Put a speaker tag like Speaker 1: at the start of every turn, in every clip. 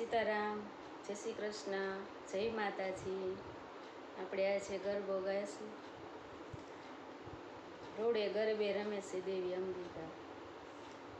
Speaker 1: સીતારામ, જય શ્રી કૃષ્ણ, જય માતાજી. આપણે આ છે ગરબો ગાઈશું. રૂડે ગરબે રમે છે દેવી અંબિકા.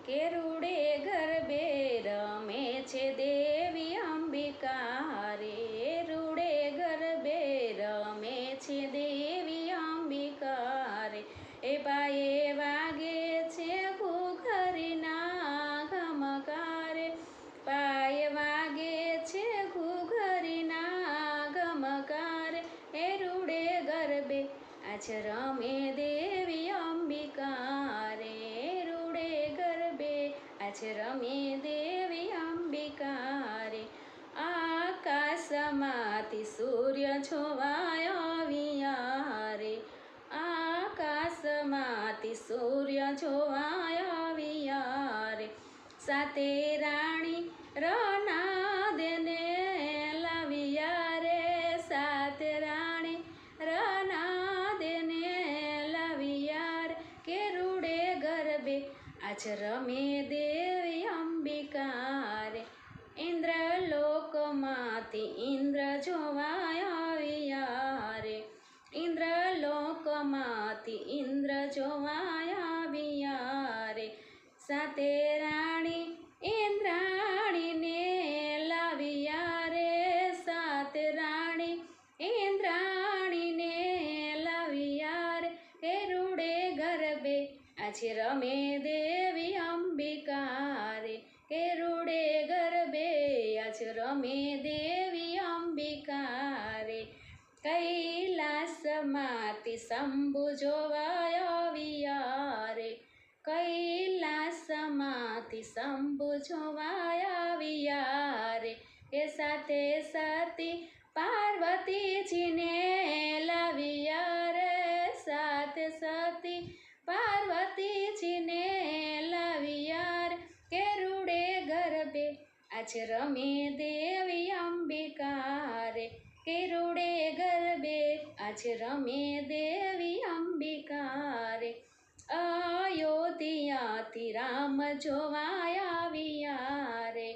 Speaker 1: કે રૂડે ગરબે રમે છે દેવી અંબિકા રે. રૂડે ગરબે રમે છે દેવી અંબિકા રે. એ પાયે વાગે છે ઘૂઘરીના ઘમકારે. પાય વાગે છે ઘૂઘરીના ગમકારે. એ રૂડે ગરબે આજ રમે દેવી અંબિકા રે. રૂડે ગરબે આજ રમે દેવી અંબિકા રે. આકાશમાંથી સૂર્ય જોવાય આવ્યા રે. આકાશમાંથી સૂર્ય જોવાય આવ્યા રે. સાતે રાણી રનાદેને લાવ્યા રે. સાત રાણી રનાદેને લાવ્યા રે. કે રૂડે ગરબે આજ રમે દેવી અંબિકા રે. ઇન્દ્રલોકમાંથી ઇન્દ્ર જોવાય આવ્યા રે. ઇન્દ્રલોકમાંથી ઇન્દ્ર જોવાય આવ્યા રે. સાતે રાણી ઇન્દ્રાણીને લાવ્યા રે. સાત રાણી ઇન્દ્રાણીને લાવ્યા રે. કે રૂડે ગરબે આજે રમે દેવી અંબિકા રે. કે રૂડે ગરબે આજ રમે દેવી અંબિકા રે. કૈલાસમાંથી શંભુ જોવાય આવ્યા રે. કૈલાસમાંથી શંભુ જોવાય આવ્યા રે. એ સાથે સતી પાર્વતીજીને લાવ્યા રે. સાથે સતી પાર્વતીજીને લાવ્યા રે. કે રૂડે ગરબે આજ રમે દેવી અંબિકા રે. કે રૂડે ગરબે આજ રમે દેવી અંબિકા રે. અયોધ્યાથી રામ જોવાય આવ્યા રે.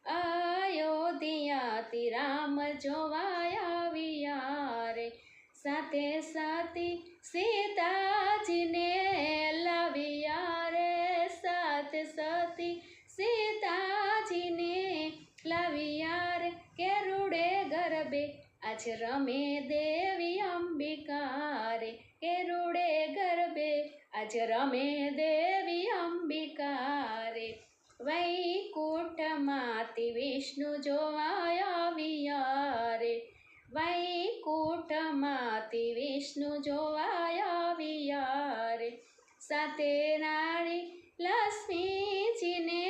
Speaker 1: અયોધ્યાથી રામ જોવાય આવ્યા રે. સાથે સતી સીતાજીને લાવ્યા રે. સાથે સતી સીતાજીને લાવ્યા રે. કે રૂડે ગરબે આજ રમે દેવી અંબિકા રે. કે રૂડે ગરબે આજ રમે દેવી અંબિકા રે. વૈકુંઠમાંથી વિષ્ણુ જોવાય આવ્યા રે. વૈકુંઠમાંથી વિષ્ણુ જોવાય આવ્યા રે. સાથે રાણી લક્ષ્મીજીને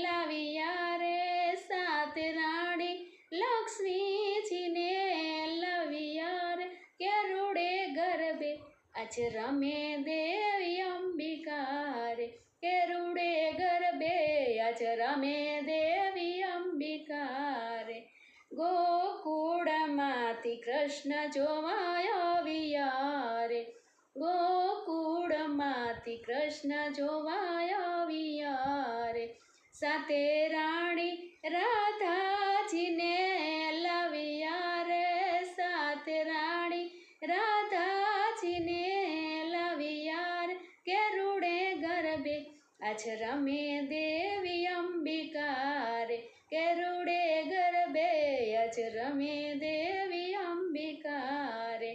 Speaker 1: લાવ્યા રે. સાત રાણી લક્ષ્મીજીને લાવ્યા રે. કે રૂડે ગરબે આજ રમે દેવી અંબિકા રે. કે રૂડે ગરબે આજ રમે દેવી અંબિકા રે. ગોકુળમાંથી કૃષ્ણ જોવાય આવ્યા રે. ગોકુળમાંથી કૃષ્ણ જોવાય આવ્યા રે. સાથે રાણી રાધાજીને લાવ્યા રે. સાથે રાણી રાધાજીને લાવ્યા રે. કે રૂડે ગરબે આજ રમે દેવી અંબિકા રે. કે રૂડે ગરબે આજ રમે દેવી અંબિકા રે.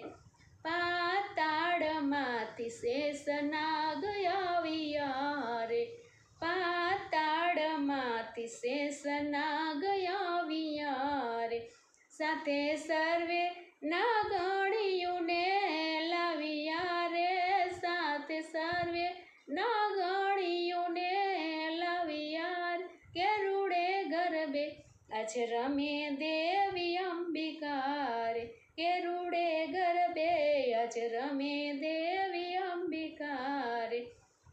Speaker 1: પાતાળમાંથી શેષનાગ આવ્યા રે. પાતાળમાંથી શેષનાગ આવ્યા રે. સાથે સર્વે નાગણીઓને લાવ્યા રે. સાથે સર્વે નાગણીઓને લાવ્યા રે. કે રૂડે ગરબે આજ રમે દેવી અંબિકા રે. કે રૂડે ગરબે આજ રમે દેવી અંબિકા રે.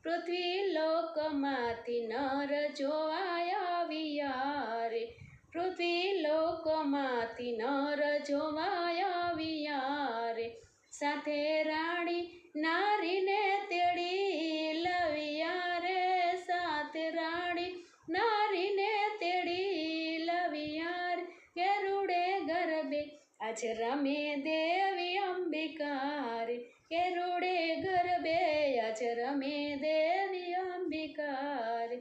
Speaker 1: પૃથ્વી લોકમાંથી નર જોવાય આવ્યા રે. પૃથ્વી લોકમાંથી નર જોવાય આવ્યા રે. સાથે રાણી નારીને તેડી લાવ્યા રે. સાથે રાણી નારીને તેડી લાવ્યા આજ રમે દેવી અંબિકા રે ગરુડે ગરબે આજ રમે દેવી અંબિકા રે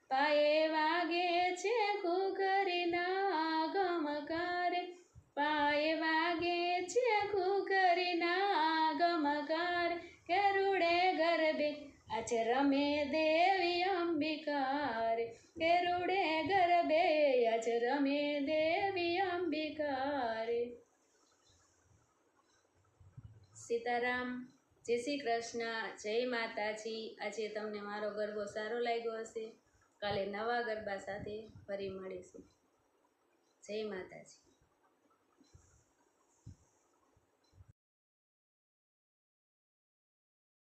Speaker 1: પાયે વાગે છે ઘૂઘરીના ગમકાર પાયે વાગે છે ઘૂઘરીના ગમકાર ગરુડે ગરબે આજ રમે દેવી અંબિકા રે ગરુડે ગરબે આજ રમે દેવી અંબિકા રે. સીતારામ, જય શ્રી કૃષ્ણ, જય માતાજી. આજે તમને મારો ગરબો સારો લાગ્યો હશે. કાલે નવા ગરબા સાથે ફરી મળીશું. જય માતાજી.